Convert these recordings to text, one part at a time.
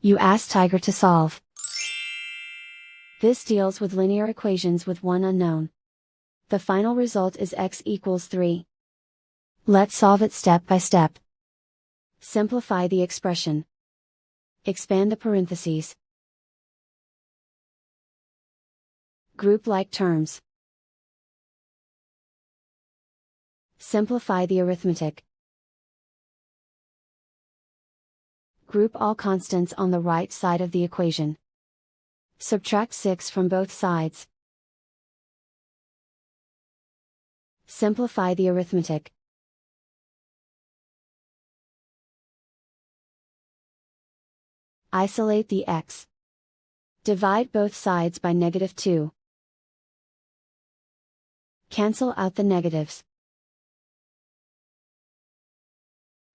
You ask Tiger to solve. This deals with linear equations with one unknown. The final result is x equals 3. Let's solve it step by step. Simplify the expression. Expand the parentheses. Group like terms. Simplify the arithmetic. Group all constants on the right side of the equation. Subtract 6 from both sides. Simplify the arithmetic. Isolate the x. Divide both sides by -2. Cancel out the negatives.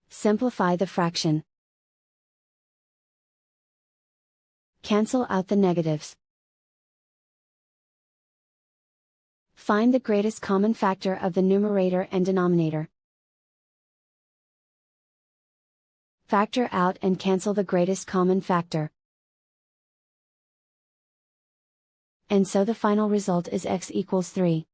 Simplify the fraction. Cancel out the negatives. Find the greatest common factor of the numerator and denominator. Factor out and cancel the greatest common factor. And so the final result is x equals 3.